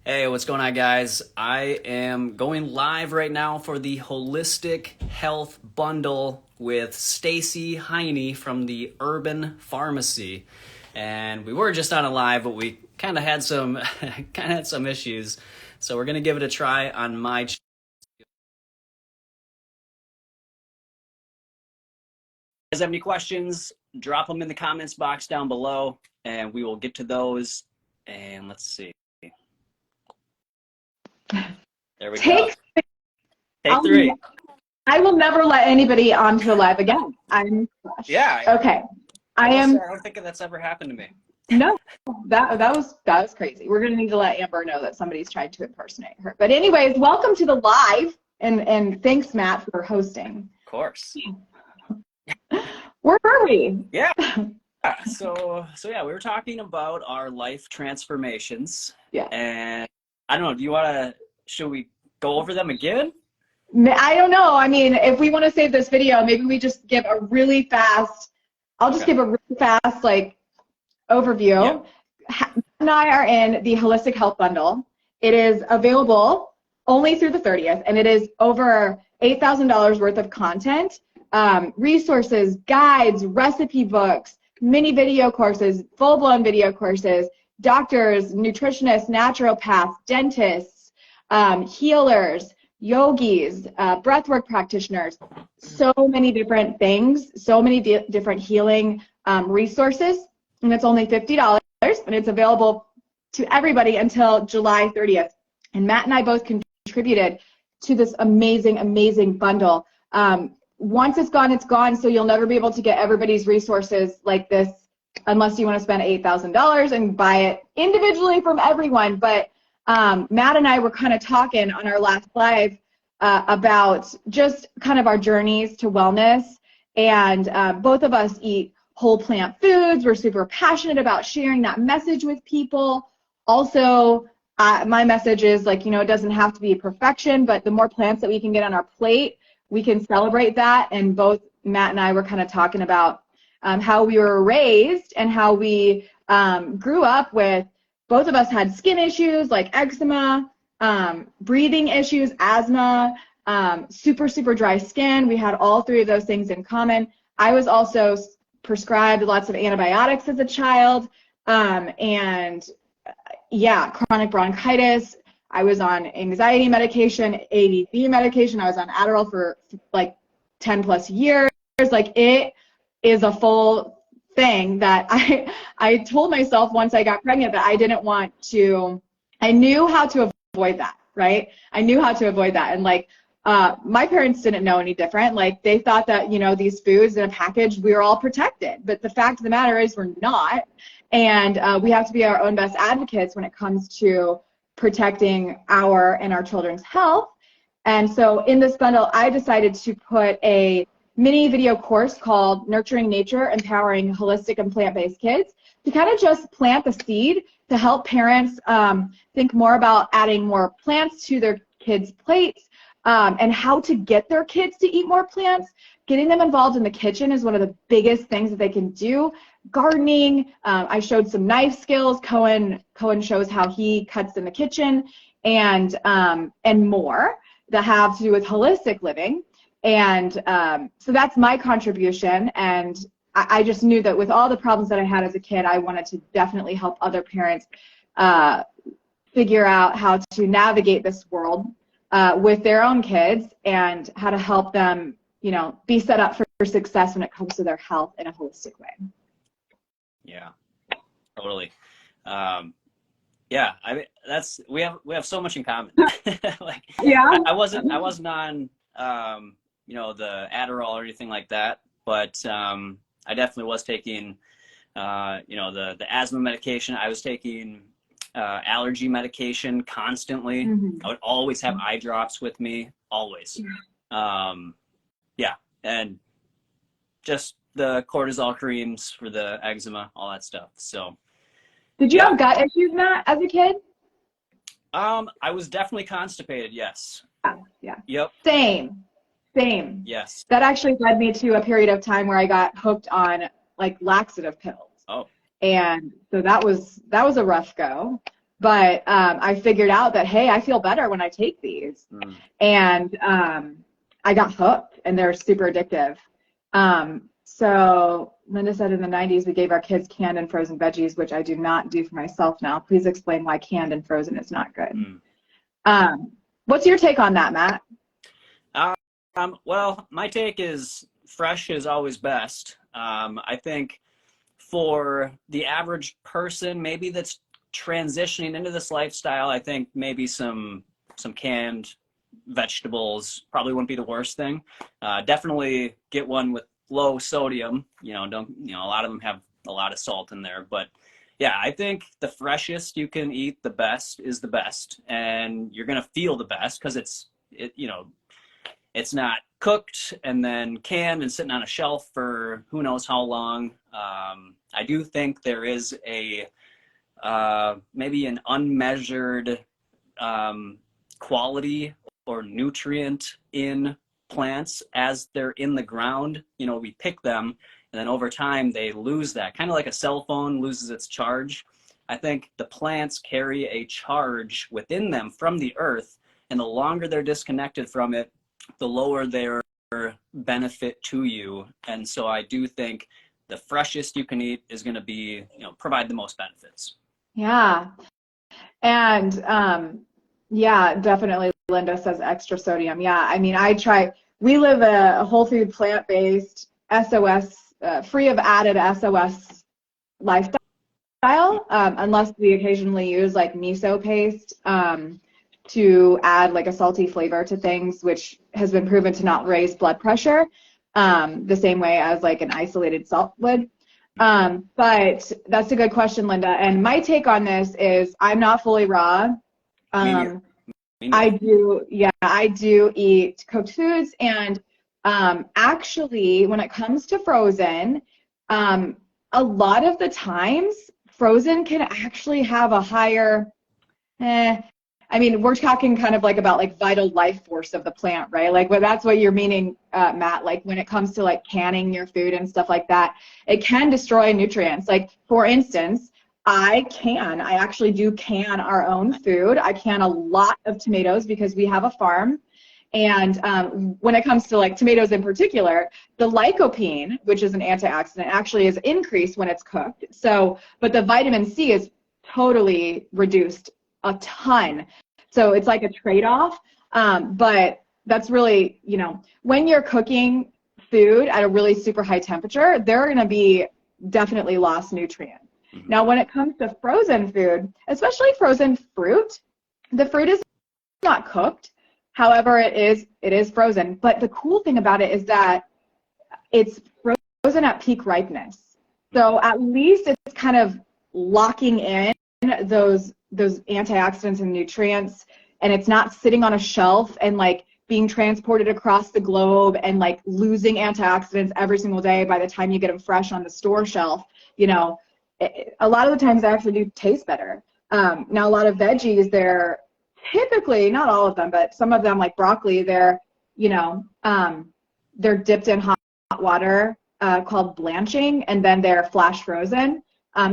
Hey, what's going on, guys? I am going live right now for the Holistic Health Bundle with Stacy Heine from the Urban Pharmacy. And we were just on a live, but we kind of had some issues. So we're going to give it a try on my channel. If you guys have any questions, drop them in the comments box down below, and we will get to those. And let's see. There we go. Take three. I will never let anybody onto a live again. I'm crushed. Yeah. Okay. I don't think that's ever happened to me. No, that was crazy. We're gonna need to let Amber know that somebody's tried to impersonate her. But anyways, welcome to the live, and thanks, Matt, for hosting. Of course. Where are we? Yeah. So yeah, we were talking about our life transformations. Yeah. And I don't know, should we go over them again? I don't know. I mean, if we want to save this video, maybe we just give a really fast, give a really fast, overview. Yeah. Matt and I are in the Holistic Health Bundle. It is available only through the 30th, and it is over $8,000 worth of content, resources, guides, recipe books, mini video courses, full-blown video courses, doctors, nutritionists, naturopaths, dentists, healers, yogis, breathwork practitioners, so many different things, so many different healing resources, and it's only $50, and it's available to everybody until July 30th. And Matt and I both contributed to this amazing, amazing bundle. Once it's gone, so you'll never be able to get everybody's resources like this unless you want to spend $8,000 and buy it individually from everyone. But Matt and I were kind of talking on our last live about just kind of our journeys to wellness, and both of us eat whole plant foods. We're super passionate about sharing that message with people. Also, my message is it doesn't have to be perfection, but the more plants that we can get on our plate, we can celebrate that. And both Matt and I were kind of talking about how we were raised and how we grew up with. Both of us had skin issues like eczema, breathing issues, asthma, super, super dry skin. We had all three of those things in common. I was also prescribed lots of antibiotics as a child, and yeah, chronic bronchitis. I was on anxiety medication, ADD medication. I was on Adderall for 10 plus years. It is a full thing that I told myself once I got pregnant that I didn't want to. I knew how to avoid that, right? I knew how to avoid that. And my parents didn't know any different. They thought that, these foods in a package, we were all protected. But the fact of the matter is we're not. And we have to be our own best advocates when it comes to protecting our and our children's health. And so in this bundle, I decided to put a mini video course called Nurturing Nature, Empowering Holistic and Plant-Based Kids, to kind of just plant the seed to help parents think more about adding more plants to their kids' plates, and how to get their kids to eat more plants. Getting them involved in the kitchen is one of the biggest things that they can do. Gardening, I showed some knife skills. Cohen shows how he cuts in the kitchen, and more that have to do with holistic living. And so that's my contribution. And I just knew that with all the problems that I had as a kid, I wanted to definitely help other parents figure out how to navigate this world with their own kids, and how to help them, be set up for success when it comes to their health in a holistic way. Yeah, totally. Yeah, I mean, we have so much in common. Yeah. I wasn't on the Adderall or anything like that, but I definitely was taking the asthma medication. I was taking allergy medication constantly. Mm-hmm. I would always have eye drops with me, always. Yeah, and just the cortisol creams for the eczema, all that stuff. So, did you have gut issues, Matt, as a kid? I was definitely constipated. Yes. Yeah. Yep. Same. Yes. That actually led me to a period of time where I got hooked on laxative pills. Oh. And so that was a rough go. But I figured out that, hey, I feel better when I take these. And I got hooked, and they're super addictive. So Linda said in the 90s we gave our kids canned and frozen veggies, which I do not do for myself now. Please explain why canned and frozen is not good. What's your take on that, Matt? Well, my take is fresh is always best. I think for the average person, maybe that's transitioning into this lifestyle, I think maybe some canned vegetables probably wouldn't be the worst thing. Definitely get one with low sodium. A lot of them have a lot of salt in there, but yeah, I think the freshest you can eat, the best is the best, and you're gonna feel the best because it's not cooked and then canned and sitting on a shelf for who knows how long. I do think there is maybe an unmeasured quality or nutrient in plants as they're in the ground. We pick them, and then over time they lose that, kind of like a cell phone loses its charge. I think the plants carry a charge within them from the earth, and the longer they're disconnected from it, the lower their benefit to you. And so I do think the freshest you can eat is going to be, provide the most benefits. Yeah. And yeah, definitely. Linda says extra sodium. Yeah. I mean, we live a whole food, plant-based, SOS, free of added SOS lifestyle, unless we occasionally use like miso paste to add like a salty flavor to things, which has been proven to not raise blood pressure the same way as like an isolated salt would. But that's a good question, Linda. And my take on this is I'm not fully raw. I do eat cooked foods, and actually when it comes to frozen, a lot of the times frozen can actually have a higher I mean, we're talking kind of like about like vital life force of the plant, right? Like, well, that's what you're meaning, Matt. Like when it comes to like canning your food and stuff like that, it can destroy nutrients. Like for instance, I actually do can our own food. I can a lot of tomatoes because we have a farm. And when it comes to like tomatoes in particular, the lycopene, which is an antioxidant, actually is increased when it's cooked. So, but the vitamin C is totally reduced a ton. So it's like a trade-off. But that's really, when you're cooking food at a really super high temperature, there are going to be definitely lost nutrients. Mm-hmm. Now, when it comes to frozen food, especially frozen fruit, the fruit is not cooked. However, it is frozen. But the cool thing about it is that it's frozen at peak ripeness. So at least it's kind of locking in those antioxidants and nutrients, and it's not sitting on a shelf and like being transported across the globe and like losing antioxidants every single day by the time you get them fresh on the store shelf. A lot of the times they actually do taste better. Now a lot of veggies, they're typically, not all of them, but some of them like broccoli, they're dipped in hot water called blanching, and then they're flash frozen.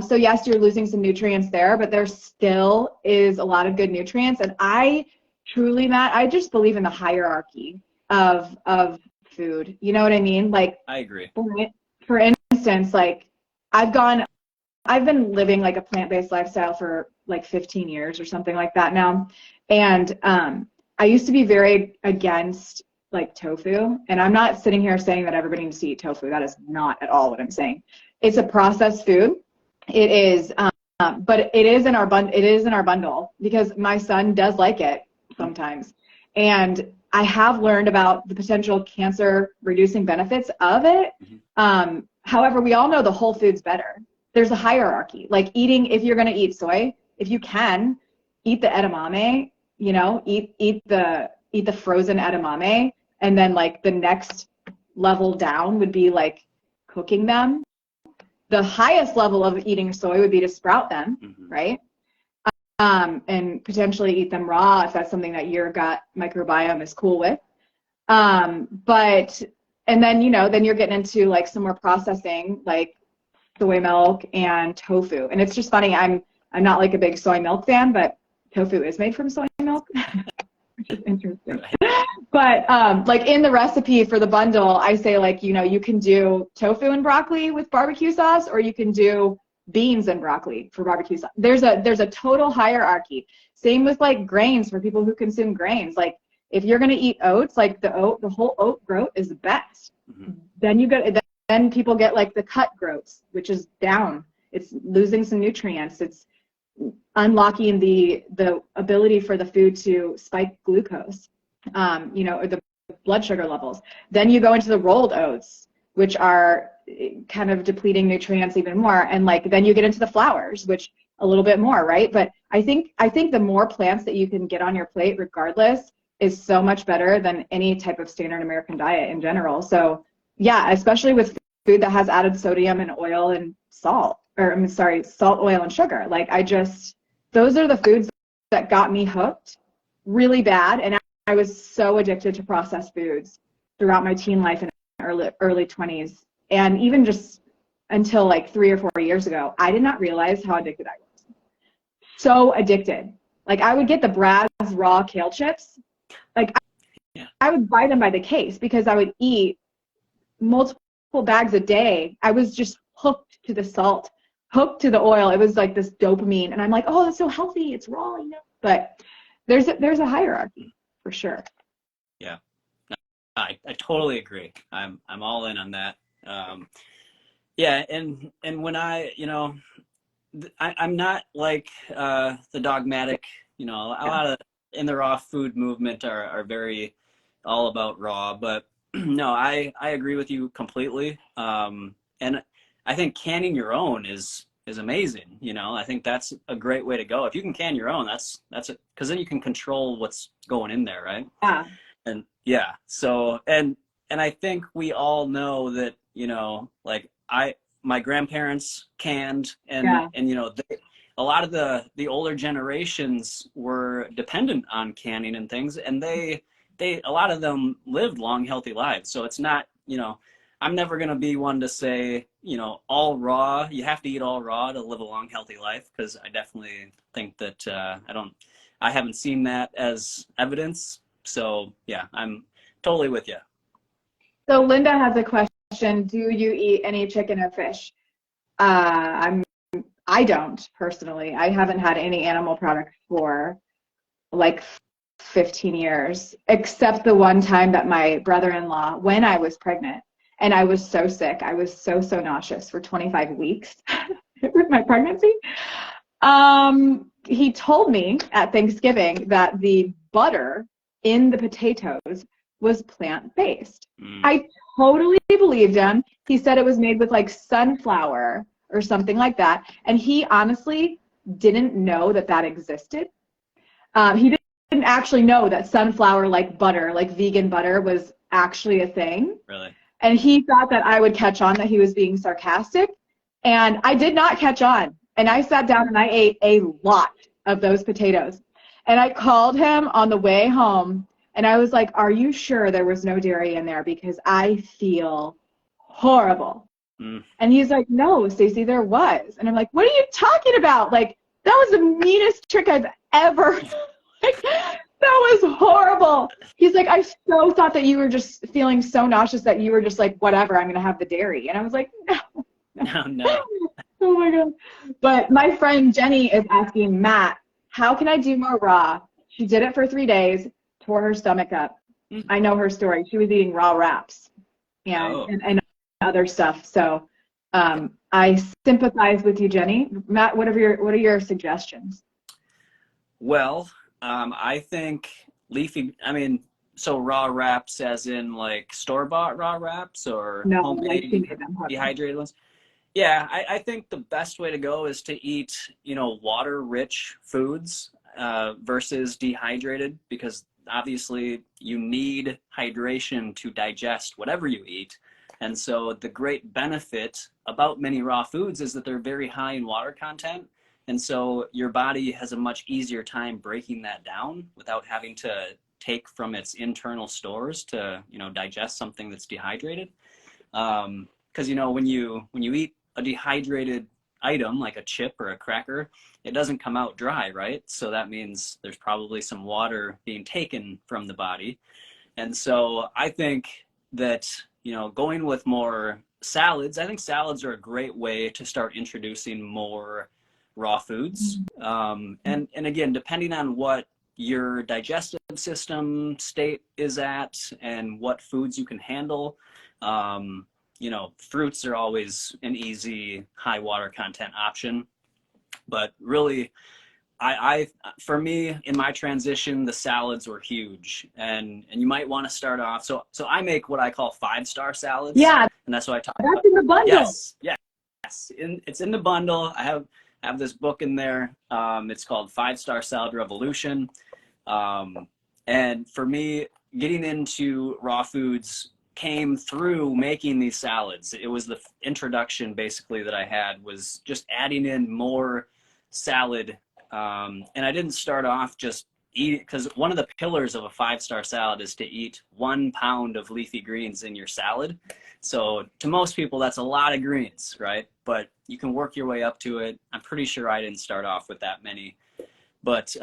So yes, you're losing some nutrients there, but there still is a lot of good nutrients. And I truly, Matt, I just believe in the hierarchy of food. You know what I mean? Like, I agree. For instance, like I've been living like a plant-based lifestyle for like 15 years or something like that now. And I used to be very against like tofu. And I'm not sitting here saying that everybody needs to eat tofu. That is not at all what I'm saying. It's a processed food. It is, but it is in our bundle because my son does like it sometimes. And I have learned about the potential cancer-reducing benefits of it. However, we all know the whole food's better. There's a hierarchy. Like if you're going to eat soy, if you can, eat the edamame, eat the frozen edamame, and then like the next level down would be like cooking them. The highest level of eating soy would be to sprout them, right? And potentially eat them raw if that's something that your gut microbiome is cool with. And then, then you're getting into like some more processing, like soy milk and tofu. And it's just funny. I'm I'm not like a big soy milk fan, but tofu is made from soy milk, which is interesting. But like in the recipe for the bundle, I say like, you know, you can do tofu and broccoli with barbecue sauce, or you can do beans and broccoli for barbecue sauce. There's a total hierarchy. Same with like grains for people who consume grains. Like if you're gonna eat oats, like the whole oat groat is the best. Then people get like the cut groats, which is down. It's losing some nutrients. It's unlocking the ability for the food to spike glucose, you know, or the blood sugar levels. Then you go into the rolled oats, which are kind of depleting nutrients even more. And like, then you get into the flours, which a little bit more, right? But I think the more plants that you can get on your plate regardless is so much better than any type of standard American diet in general. So yeah, especially with food that has added sodium and oil and salt, or I'm sorry, salt, oil, and sugar. Like those are the foods that got me hooked really bad. And I was so addicted to processed foods throughout my teen life and early 20s. And even just until like 3 or 4 years ago, I did not realize how addicted I was. So addicted. Like I would get the Brad's raw kale chips. Like I would buy them by the case because I would eat multiple bags a day. I was just hooked to the salt, hooked to the oil. It was like this dopamine. And I'm like, oh, that's so healthy. It's raw, you know. But there's a hierarchy for sure. Yeah. I totally agree. I'm all in on that. Yeah, and when I, you know, I'm not like the dogmatic, you know, a lot of in the raw food movement are very all about raw, but no, I agree with you completely. And I think canning your own is amazing. You know, I think that's a great way to go. If you can can your own, that's it, because then you can control what's going in there, right? Yeah. And yeah, so and I think we all know that, you know, like my grandparents canned, and you know, a lot of the older generations were dependent on canning and things, and they a lot of them lived long, healthy lives. So it's not, you know, I'm never going to be one to say, you know, all raw, you have to eat all raw to live a long, healthy life, because I definitely think that I haven't seen that as evidence. So yeah, I'm totally with you. So Linda has a question. Do you eat any chicken or fish? I don't personally. I haven't had any animal product for like 15 years, except the one time that my brother-in-law, when I was pregnant, and I was so sick, I was so nauseous for 25 weeks with my pregnancy. He told me at Thanksgiving that the butter in the potatoes was plant-based. I totally believed him. He said it was made with like sunflower or something like that. And he honestly didn't know that existed. He didn't actually know that sunflower like butter, like vegan butter, was actually a thing. Really? And he thought that I would catch on that he was being sarcastic. And I did not catch on. And I sat down and I ate a lot of those potatoes. And I called him on the way home and I was like, are you sure there was no dairy in there? Because I feel horrible. And he's like, no, Stacey, there was. And I'm like, what are you talking about? Like, that was the meanest trick I've ever. Like, that was horrible. He's like, I so thought that you were just feeling so nauseous that you were just like, whatever, I'm going to have the dairy. And I was like, no. Oh my God. But my friend Jenny is asking, Matt, how can I do more raw? She did it for 3 days, tore her stomach up. I know her story. She was eating raw wraps and other stuff. So I sympathize with you, Jenny. Matt, what are your suggestions? Well, I think so raw wraps as in like store-bought raw wraps, or homemade dehydrated ones? Yeah, I think the best way to go is to eat, you know, water-rich foods versus dehydrated, because obviously you need hydration to digest whatever you eat. And so the great benefit about many raw foods is that they're very high in water content. And so your body has a much easier time breaking that down without having to take from its internal stores to, you know, digest something that's dehydrated. Because, you know, when you eat a dehydrated item, like a chip or a cracker, it doesn't come out dry, right? So that means there's probably some water being taken from the body. And so I think that, going with more salads, I think salads are a great way to start introducing more raw foods. And again, depending on what your digestive system state is at and what foods you can handle, fruits are always an easy high water content option. But really, for me, in my transition, the salads were huge, and you might want to start off. So I make what I call 5-star salads. Yeah, and that's what I talk that's about. in the bundle. Yes, it's in the bundle. I have this book in there. It's called 5-Star Salad Revolution. And for me, getting into raw foods came through making these salads. It was the introduction basically that I had, was just adding in more salad. And I didn't start off just eat, because one of the pillars of a 5-star salad is to eat 1 pound of leafy greens in your salad. So to most people, that's a lot of greens, right? But you can work your way up to it. I'm pretty sure I didn't start off with that many. But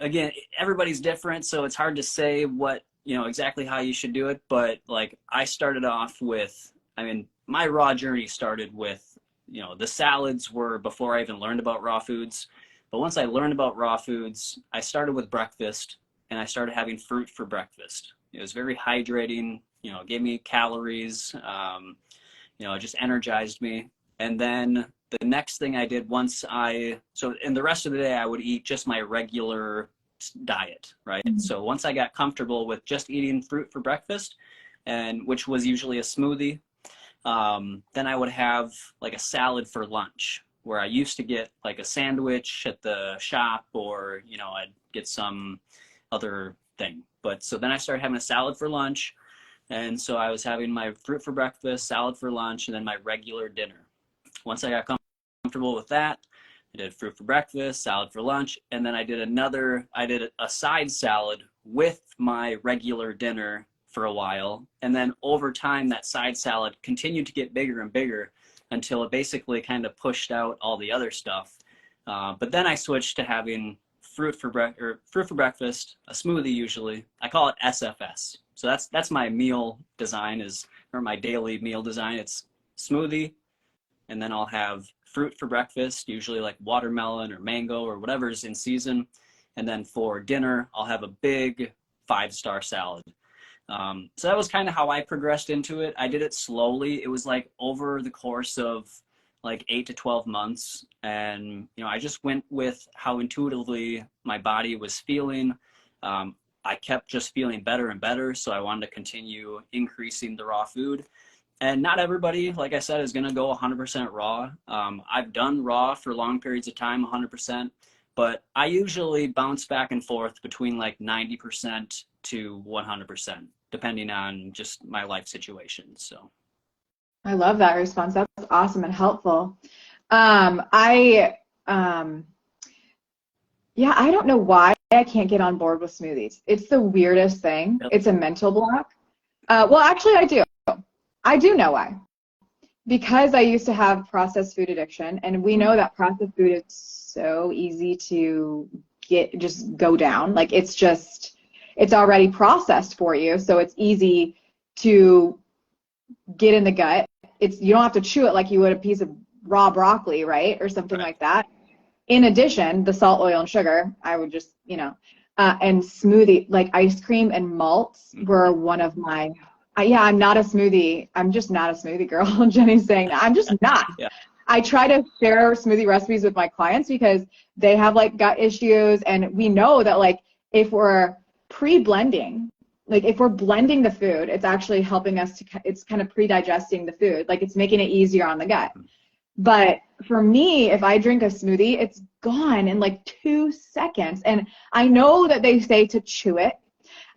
again, everybody's different, so it's hard to say what, exactly how you should do it. But like, I started off with, my raw journey started with, the salads were before I even learned about raw foods. But once I learned about raw foods, I started with breakfast, and I started having fruit for breakfast. It was very hydrating, gave me calories, it just energized me. And then the next thing I did in the rest of the day, I would eat just my regular diet, right? Mm-hmm. So once I got comfortable with just eating fruit for breakfast, and which was usually a smoothie, then I would have like a salad for lunch, where I used to get like a sandwich at the shop, or, I'd get some other thing. But so then I started having a salad for lunch. And so I was having my fruit for breakfast, salad for lunch, and then my regular dinner. Once I got comfortable with that, I did fruit for breakfast, salad for lunch, and then I did a side salad with my regular dinner for a while. And then over time, that side salad continued to get bigger and bigger until it basically kind of pushed out all the other stuff. But then I switched to having fruit for breakfast, a smoothie usually. I call it SFS. So that's my meal design, or my daily meal design. It's smoothie, and then I'll have fruit for breakfast, usually like watermelon or mango or whatever's in season. And then for dinner, I'll have a big 5-star salad. So that was kind of how I progressed into it. I did it slowly. It was like over the course of like 8 to 12 months. And, I just went with how intuitively my body was feeling. I kept just feeling better and better. So I wanted to continue increasing the raw food. And not everybody, like I said, is going to go 100% raw. I've done raw for long periods of time, 100%. But I usually bounce back and forth between like 90% to 100%, depending on just my life situation. So I love that response. That's awesome and helpful. I don't know why I can't get on board with smoothies. It's the weirdest thing. Yep. It's a mental block. Well, actually, I do. I do know why. Because I used to have processed food addiction, and we know that processed food is so easy to just go down. Like, it's already processed for you, so it's easy to get in the gut. You don't have to chew it like you would a piece of raw broccoli, right? Or something like that. In addition, the salt, oil, and sugar, I would just, and smoothie, like ice cream and malts were one of my, I'm not a smoothie. I'm just not a smoothie girl. Jenny's saying that. I'm just not. Yeah. I try to share smoothie recipes with my clients because they have like gut issues, and we know that like if we're pre-blending, like if we're blending the food, it's actually helping us it's kind of pre-digesting the food. Like it's making it easier on the gut. But for me, if I drink a smoothie, it's gone in like 2 seconds. And I know that they say to chew it.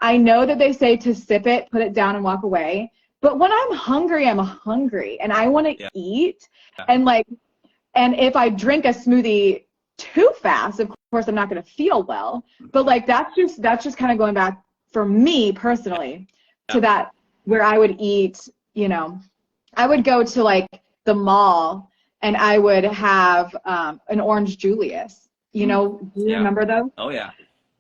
I know that they say to sip it, put it down and walk away. But when I'm hungry and I want to eat. Yeah. And if I drink a smoothie too fast, of course, I'm not going to feel well. But like, that's just kind of going back for me personally to that where I would eat, I would go to like the mall and I would have an orange Julius. You know, do you remember those? Oh yeah.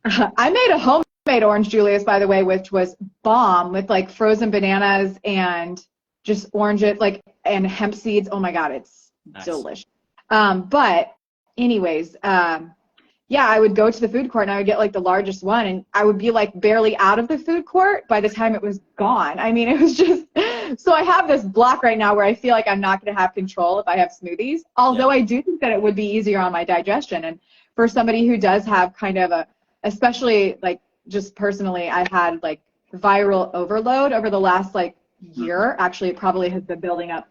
I made a homemade orange Julius, by the way, which was bomb, with like frozen bananas and just orange it, like, and hemp seeds. Oh my God, it's delicious. But anyways, yeah, I would go to the food court and I would get like the largest one, and I would be like barely out of the food court by the time it was gone. I mean, it was just, so I have this block right now where I feel like I'm not going to have control if I have smoothies, although I do think that it would be easier on my digestion. And for somebody who does have kind of a, especially like just personally, I had like viral overload over the last like year. Actually, it probably has been building up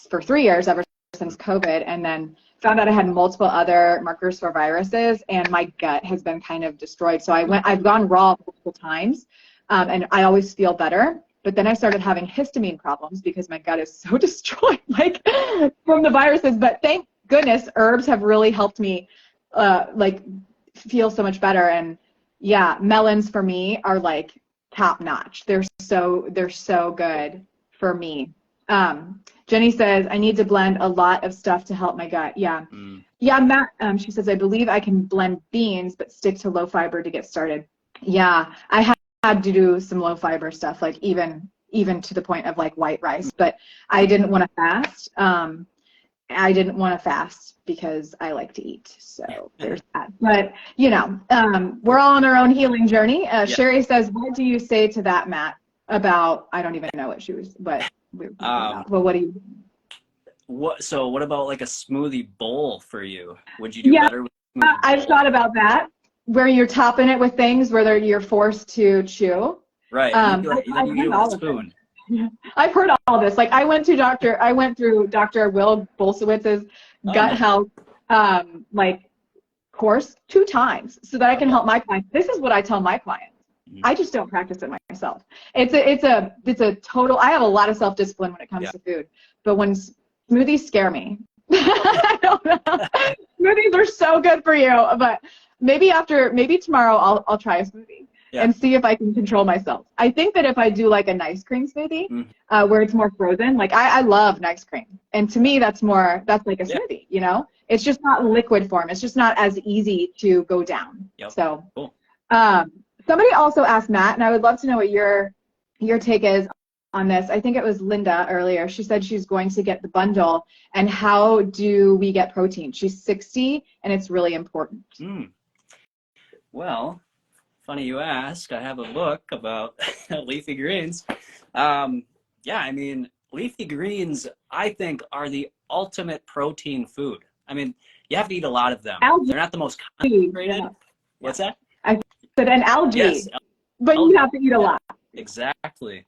for 3 years ever since COVID, and then found out I had multiple other markers for viruses, and my gut has been kind of destroyed. So I've gone raw multiple times, and I always feel better. But then I started having histamine problems because my gut is so destroyed, like from the viruses. But thank goodness herbs have really helped me, like feel so much better. And yeah, melons for me are like top notch. They're so good for me. Jenny says, I need to blend a lot of stuff to help my gut. Yeah. Yeah, Matt, she says, I believe I can blend beans, but stick to low fiber to get started. Yeah, I had to do some low fiber stuff, like even to the point of like white rice, but I didn't want to fast. I didn't want to fast because I like to eat. So there's that. But, you know, we're all on our own healing journey. Sherry says, what do you say to that, Matt, about, I don't even know what she was, but we were talking about. Well, what do you? So what about like a smoothie bowl for you? Would you do better with a smoothie bowl? I've thought about that, where you're topping it with things where you're forced to chew. Right. I've you heard all with a spoon. I've heard all this. Like I went through Dr. Will Bolsewitz's gut health like course 2 times so that I can help my clients. This is what I tell my clients. I just don't practice it myself. It's a total, I have a lot of self-discipline when it comes to food, but when smoothies scare me. I don't know. Smoothies are so good for you, but maybe tomorrow I'll try a smoothie and see if I can control myself. I think that if I do like a nice cream smoothie where it's more frozen, like I love nice cream, and to me that's like a smoothie, you know? It's just not liquid form. It's just not as easy to go down. So cool. Somebody also asked Matt, and I would love to know what your take is on this. I think it was Linda earlier. She said she's going to get the bundle, and how do we get protein? She's 60, and it's really important. Well, funny you ask. I have a book about leafy greens. Yeah, I mean, leafy greens, I think, are the ultimate protein food. I mean, you have to eat a lot of them. Algae. They're not the most concentrated. What's that? I said an algae. Yes, but you have to eat a lot. Exactly.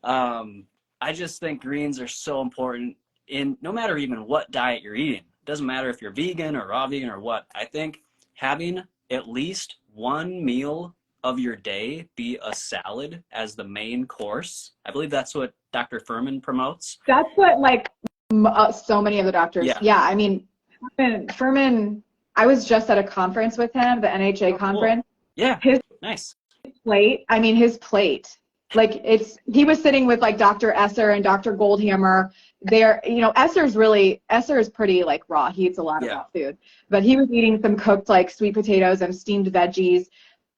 I just think greens are so important in no matter even what diet you're eating. It doesn't matter if you're vegan or raw vegan or what. I think having at least one meal of your day be a salad as the main course. I believe that's what Dr. Furman promotes. That's what like so many of the doctors. Yeah, I mean, Furman, I was just at a conference with him, the NHA conference. Cool. Yeah, his plate, like he was sitting with like Dr. Esser and Dr. Goldhammer. Esser is pretty like raw. He eats a lot of raw food, but he was eating some cooked like sweet potatoes and steamed veggies.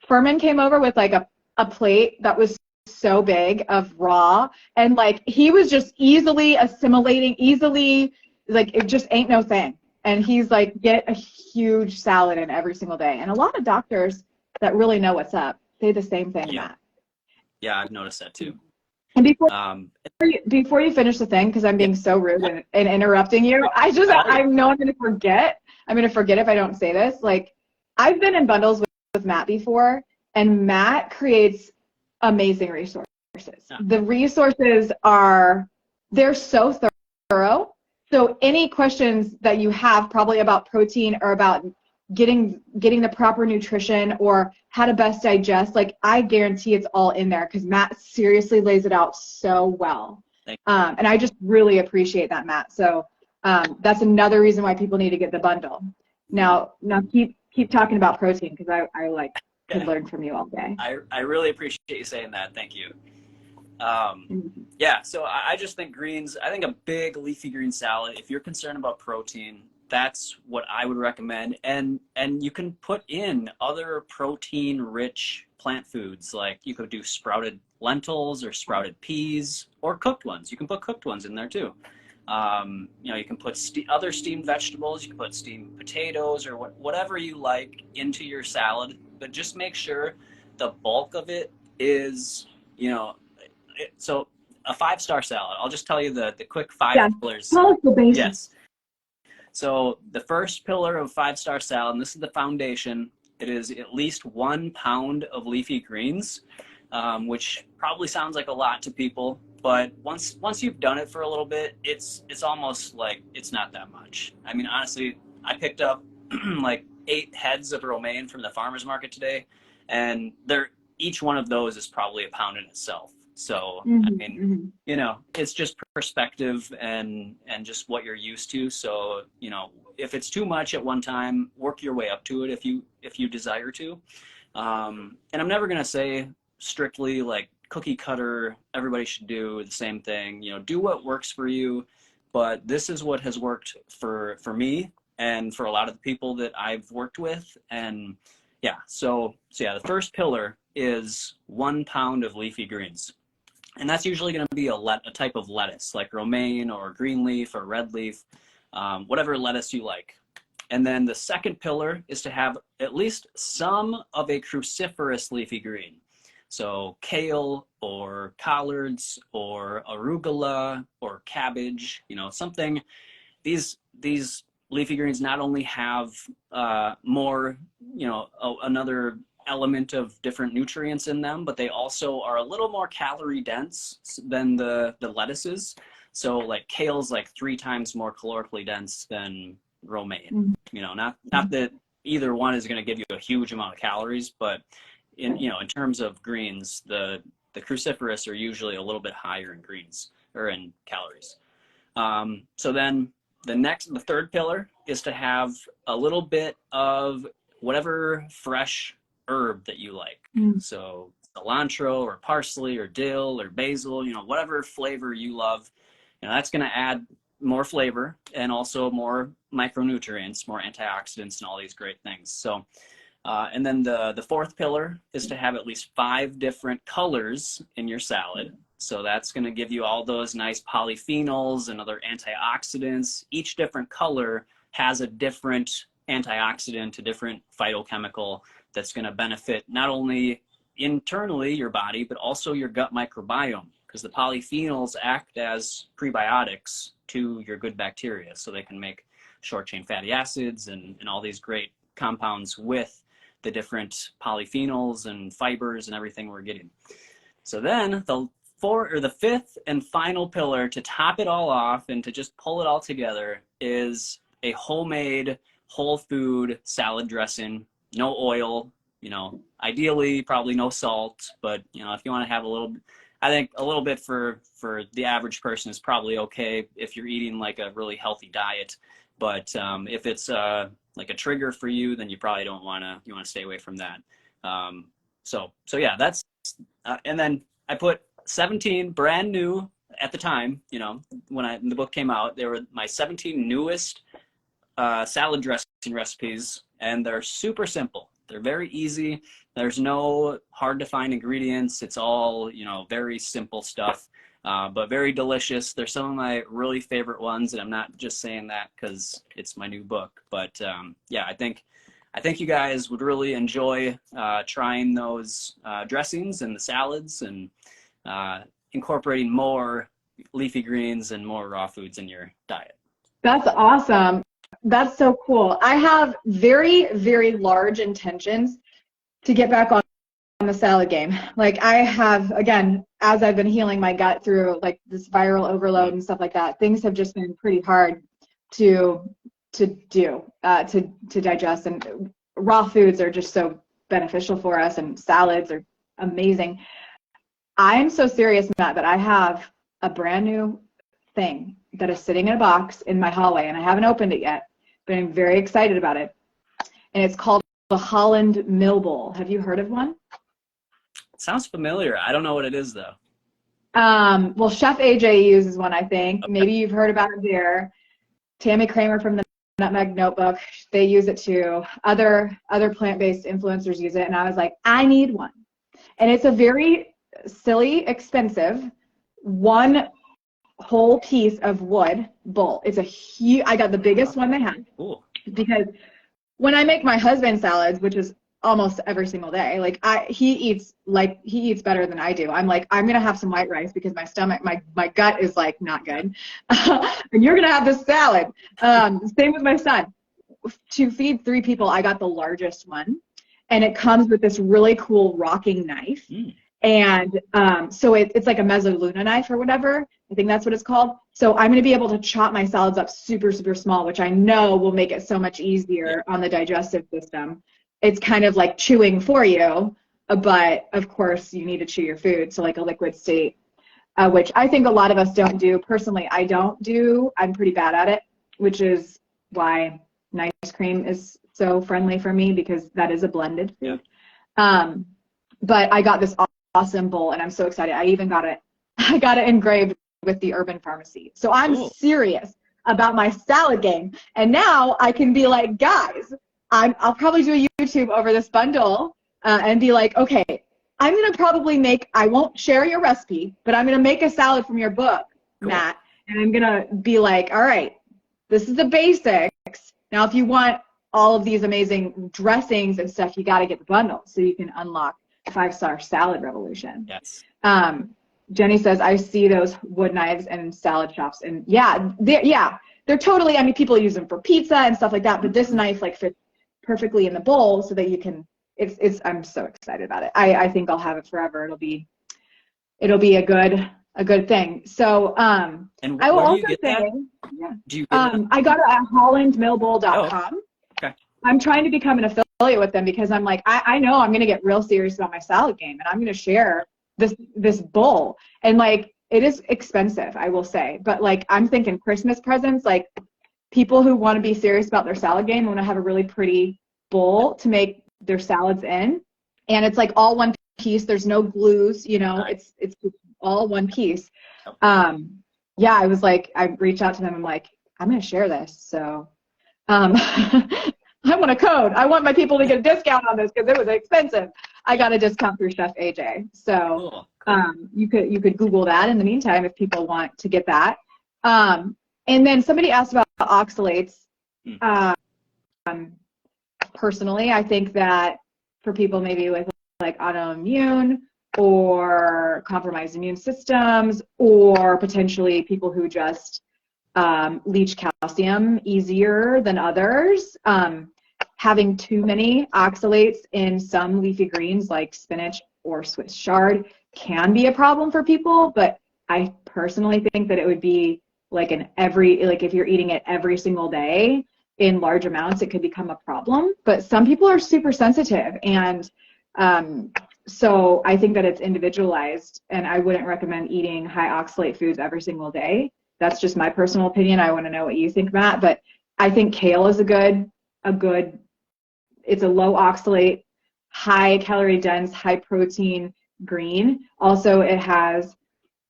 Furman came over with like a plate that was so big of raw, and like he was just easily assimilating, like it just ain't no thing. And he's like, get a huge salad in every single day. And a lot of doctors that really know what's up say the same thing. Yeah, I've noticed that too. And before you finish the thing, because I'm being so rude and interrupting you, I know I'm going to forget. I'm going to forget if I don't say this. Like, I've been in bundles with Matt before, and Matt creates amazing resources. The resources they're so thorough. So any questions that you have probably about protein or about getting the proper nutrition or how to best digest, like I guarantee it's all in there because Matt seriously lays it out so well. And I just really appreciate that, Matt. So that's another reason why people need to get the bundle. Now keep talking about protein because I could learn from you all day. I really appreciate you saying that. Thank you. Yeah, so I just think greens, I think a big leafy green salad, if you're concerned about protein, that's what I would recommend. And you can put in other protein rich plant foods, like you could do sprouted lentils or sprouted peas or cooked ones. You can put cooked ones in there too. You know, you can put other steamed vegetables, you can put steamed potatoes or whatever you like into your salad, but just make sure the bulk of it is, you know, so a 5-star salad. I'll just tell you the quick 5 Yeah. pillars. Tell us the basics. Yes. So the first pillar of 5-star salad, and this is the foundation, it is at least 1 pound of leafy greens, which probably sounds like a lot to people, but once you've done it for a little bit, it's almost like it's not that much. I mean, honestly, I picked up like 8 heads of romaine from the farmer's market today, and each one of those is probably a pound in itself. So, I mean, you know, it's just perspective and just what you're used to. So, you know, if it's too much at one time, work your way up to it if you desire to. And I'm never going to say strictly like cookie cutter, everybody should do the same thing. You know, do what works for you. But this is what has worked for me and for a lot of the people that I've worked with. And yeah, so yeah, the first pillar is 1 pound of leafy greens. And that's usually going to be a type of lettuce, like romaine or green leaf or red leaf, whatever lettuce you like. And then the second pillar is to have at least some of a cruciferous leafy green. So kale or collards or arugula or cabbage, you know, something. These leafy greens not only have more, you know, another element of different nutrients in them, but they also are a little more calorie dense than the lettuces. So like kale's like 3 times more calorically dense than romaine. You know, not that either one is going to give you a huge amount of calories, but in terms of greens, the cruciferous are usually a little bit higher in greens or in calories. So then the third pillar is to have a little bit of whatever fresh herb that you like. So cilantro or parsley or dill or basil, you know, whatever flavor you love, you know, that's going to add more flavor and also more micronutrients, more antioxidants and all these great things. So, and then the fourth pillar is to have at least 5 different colors in your salad. So that's going to give you all those nice polyphenols and other antioxidants. Each different color has a different antioxidant, a different phytochemical that's going to benefit not only internally your body, but also your gut microbiome, because the polyphenols act as prebiotics to your good bacteria. So they can make short chain fatty acids and all these great compounds with the different polyphenols and fibers and everything we're getting. So then the fifth and final pillar to top it all off and to just pull it all together is a homemade whole food salad dressing. No oil, you know, ideally probably no salt, but you know, if you want to have I think a little bit for the average person is probably okay if you're eating like a really healthy diet. But if it's like a trigger for you, then you probably you want to stay away from that. So yeah, that's and then I put 17 brand new at the time, you know, when the book came out. They were my 17 newest salad dressing recipes, and they're super simple. They're very easy. There's no hard to find ingredients. It's all, you know, very simple stuff, but very delicious. They're some of my really favorite ones, and I'm not just saying that because it's my new book. But yeah, I think you guys would really enjoy trying those dressings and the salads and incorporating more leafy greens and more raw foods in your diet. That's awesome. That's so cool. I have very, very large intentions to get back on the salad game. Like I have, again, as I've been healing my gut through like this viral overload and stuff like that, things have just been pretty hard to digest, and raw foods are just so beneficial for us, and salads are amazing. I'm so serious, Matt, that I have a brand new thing that is sitting in a box in my hallway, and I haven't opened it yet, but I'm very excited about it. And it's called the Holland Mill Bowl. Have you heard of one? Sounds familiar. I don't know what it is though. Well, Chef AJ uses one, I think. Maybe you've heard about it there. Tammy Kramer from the Nutmeg Notebook, they use it too. Other plant-based influencers use it, and I was like, I need one. And it's a very silly, expensive, one whole piece of wood bowl. It's a huge, I got the biggest one they have. Cool. Because when I make my husband salads, which is almost every single day, like he eats better than I do. I'm like, I'm gonna have some white rice because my stomach, my gut is like not good, and you're gonna have this salad. Same with my son. To feed 3 people, I got the largest one, and it comes with this really cool rocking knife. And so it's like a mezzaluna knife or whatever. I think that's what it's called. So I'm going to be able to chop my salads up super, super small, which I know will make it so much easier on the digestive system. It's kind of like chewing for you, but of course you need to chew your food, so like a liquid state, which I think a lot of us don't do. Personally, I don't do. I'm pretty bad at it, which is why ice cream is so friendly for me, because that is a blended food. But I got this awesome bowl, and I'm so excited. I even got it engraved with the Urban Pharmacy. So I'm serious about my salad game. And now I can be like, guys, I'll probably do a YouTube over this bundle and be like, okay, I'm going to probably I won't share your recipe, but I'm going to make a salad from your book, Matt. And I'm going to be like, all right, this is the basics. Now, if you want all of these amazing dressings and stuff, you got to get the bundle so you can unlock 5-star salad revolution. Yes. Jenny says, I see those wood knives and salad chops, and they're totally, I mean, people use them for pizza and stuff like that, but this knife like fits perfectly in the bowl so that you can, I'm so excited about it. I think I'll have it forever. It'll be a good thing. So, and I will also say, do you get that? I got it at hollandmillbowl.com. Okay. I'm trying to become an affiliate with them because I'm like, I know I'm going to get real serious about my salad game, and I'm going to share this bowl. And like, it is expensive, I will say, but like, I'm thinking Christmas presents, like people who want to be serious about their salad game want to have a really pretty bowl to make their salads in. And it's like all one piece. There's no glues, it's all one piece. I was like, I reached out to them. I'm like, I'm going to share this. So, I want a code. I want my people to get a discount on this because it was expensive. I got a discount through Chef AJ. So you could Google that in the meantime if people want to get that. And then somebody asked about oxalates. Personally, I think that for people maybe with like autoimmune or compromised immune systems, or potentially people who just leach calcium easier than others, having too many oxalates in some leafy greens like spinach or Swiss chard can be a problem for people, but I personally think that it would be like if you're eating it every single day in large amounts, it could become a problem. But some people are super sensitive, and so I think that it's individualized, and I wouldn't recommend eating high oxalate foods every single day. That's just my personal opinion. I want to know what you think, Matt. But I think kale is it's a low oxalate, high calorie dense, high protein green. Also, it has,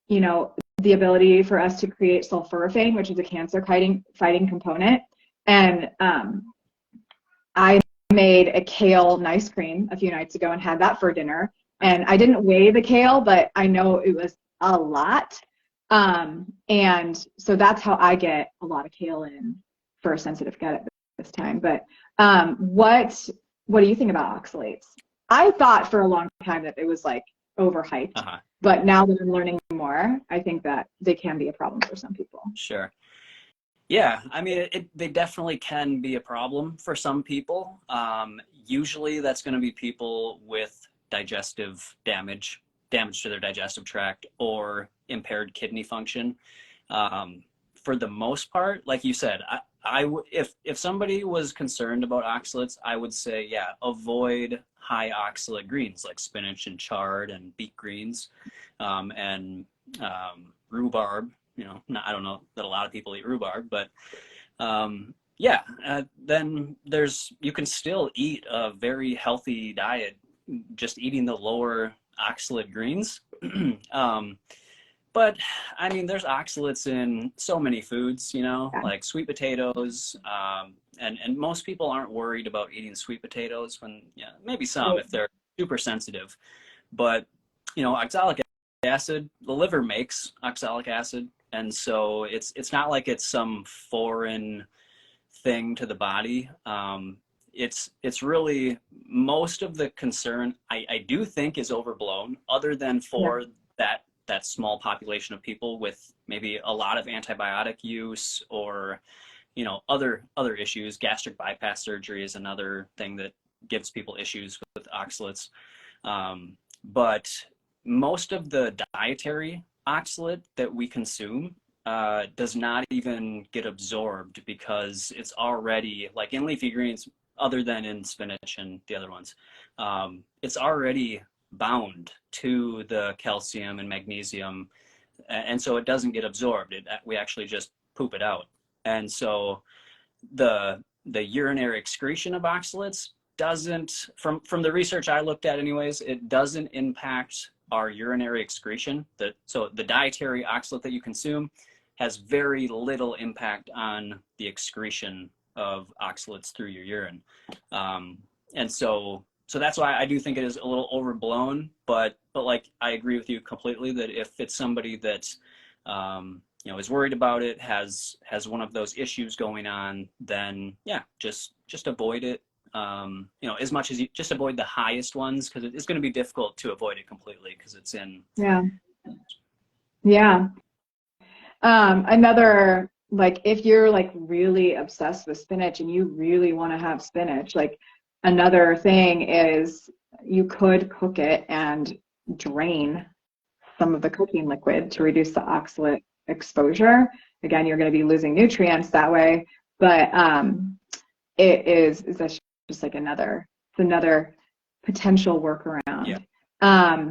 the ability for us to create sulforaphane, which is a cancer fighting component. And I made a kale nice cream a few nights ago and had that for dinner. And I didn't weigh the kale, but I know it was a lot. And so that's how I get a lot of kale in for a sensitive gut at this time. But what do you think about oxalates? I thought for a long time that it was like overhyped, but now that I'm learning more, I think that they can be a problem for some people. Sure. Yeah, I mean, they definitely can be a problem for some people. Usually that's going to be people with digestive damage to their digestive tract or impaired kidney function. For the most part, like you said, if somebody was concerned about oxalates, I would say, avoid high oxalate greens like spinach and chard and beet greens, and rhubarb. I don't know that a lot of people eat rhubarb, but then you can still eat a very healthy diet, just eating the lower oxalate greens. But I mean, there's oxalates in so many foods, you know, Yeah. like sweet potatoes. And most people aren't worried about eating sweet potatoes when, yeah, maybe some Right. if they're super sensitive. But, you know, oxalic acid, the liver makes oxalic acid. And so it's not like it's some foreign thing to the body. It's really most of the concern I do think is overblown, other than Yeah. for that small population of people with maybe a lot of antibiotic use, or you know, other issues. Gastric bypass surgery is another thing that gives people issues with oxalates. But most of the dietary oxalate that we consume does not even get absorbed because it's already, like in leafy greens, other than in spinach and the other ones, it's already bound to the calcium and magnesium, and so it doesn't get absorbed. We actually just poop it out. And so the urinary excretion of oxalates doesn't, from the research I looked at anyways, it doesn't impact our urinary excretion. So the dietary oxalate that you consume has very little impact on the excretion of oxalates through your urine. And so that's why I do think it is a little overblown, but like I agree with you completely that if it's somebody that you know, is worried about it, has one of those issues going on, then yeah, just avoid it. You know, as much as you just avoid the highest ones, because it's going to be difficult to avoid it completely because it's in. Yeah. Yeah. Another, like, if you're like really obsessed with spinach and you really want to have spinach, like another thing is you could cook it and drain some of the cooking liquid to reduce the oxalate exposure. Again, you're going to be losing nutrients that way, but that's just like another potential workaround. Yeah.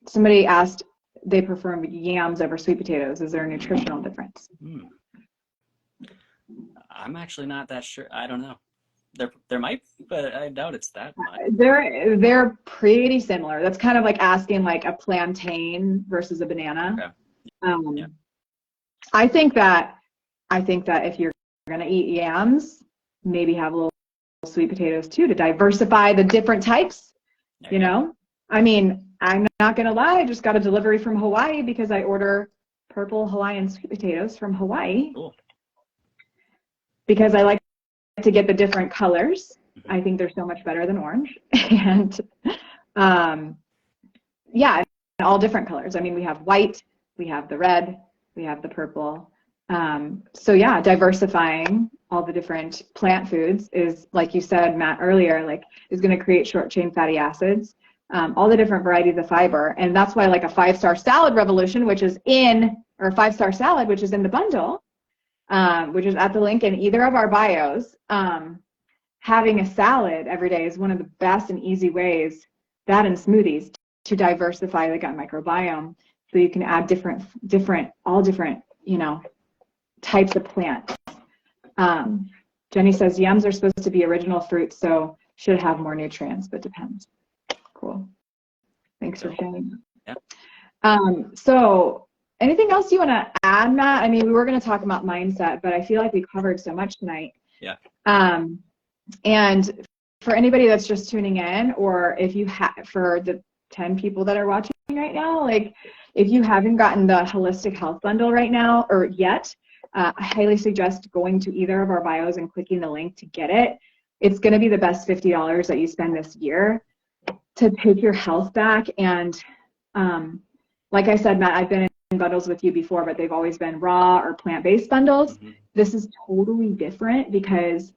Somebody asked, they prefer yams over sweet potatoes. Is there a nutritional difference? I'm actually not that sure. I don't know. There might be, but I doubt it's that much. They're pretty similar. That's kind of like asking like a plantain versus a banana. Okay. Yeah. I think that if you're gonna eat yams, maybe have a little sweet potatoes too, to diversify the different types. You know, I mean, I'm not gonna lie, I just got a delivery from Hawaii because I order purple Hawaiian sweet potatoes from Hawaii. Cool. Because I like to get the different colors. I think they're so much better than orange. And yeah, all different colors. I mean, we have white, we have the red, we have the purple. So yeah, diversifying all the different plant foods is, like you said, Matt, earlier, like is going to create short chain fatty acids, all the different varieties of fiber. And that's why like a 5-star salad revolution, which is or a 5-star salad, which is in the bundle, which is at the link in either of our bios, having a salad every day is one of the best and easy ways, that and smoothies, to diversify the gut microbiome. So you can add all different, you know, types of plants. Jenny says yams are supposed to be original fruit, so should have more nutrients, but depends. Cool. Thanks for sharing. Yeah. So anything else you want to add, Matt? I mean, we were going to talk about mindset, but I feel like we covered so much tonight. Yeah. And for anybody that's just tuning in, or if you for the 10 people that are watching right now, like if you haven't gotten the Holistic Health Bundle right now or yet, I highly suggest going to either of our bios and clicking the link to get it. It's going to be the best $50 that you spend this year to take your health back. And like I said, Matt, I've been in bundles with you before, but they've always been raw or plant-based bundles. Mm-hmm. This is totally different because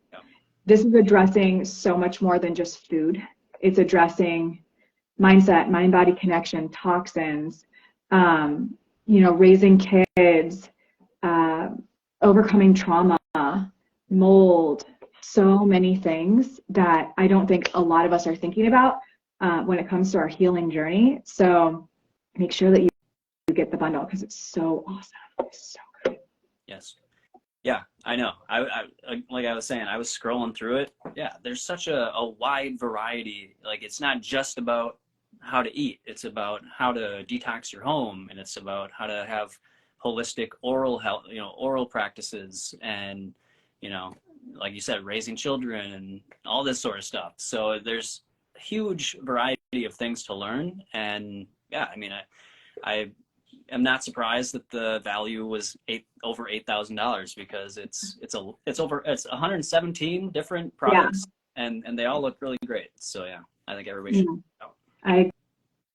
this is addressing so much more than just food. It's addressing mindset, mind-body connection, toxins, you know, raising kids, overcoming trauma, mold, so many things that I don't think a lot of us are thinking about when it comes to our healing journey. So make sure that you get the bundle because it's so awesome. It's so good. Yes. Yeah, I know. I like I was saying, I was scrolling through it. Yeah, there's such a wide variety. Like, it's not just about how to eat. It's about how to detox your home, and it's about how to have holistic oral health, oral practices, and, like you said, raising children and all this sort of stuff. So there's a huge variety of things to learn. And yeah, I mean, I am not surprised that the value was over $8,000, because it's 117 different products, and they all look really great. So yeah, I think everybody should. I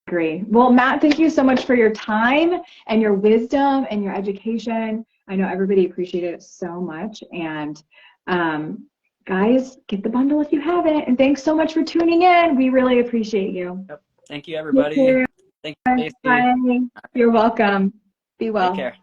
agree. Well, Matt, thank you so much for your time and your wisdom and your education. I know everybody appreciated it so much. And guys, get the bundle if you haven't. And thanks so much for tuning in. We really appreciate you. Yep. Thank you, everybody. Thank you. Bye. You're welcome. Be well. Take care.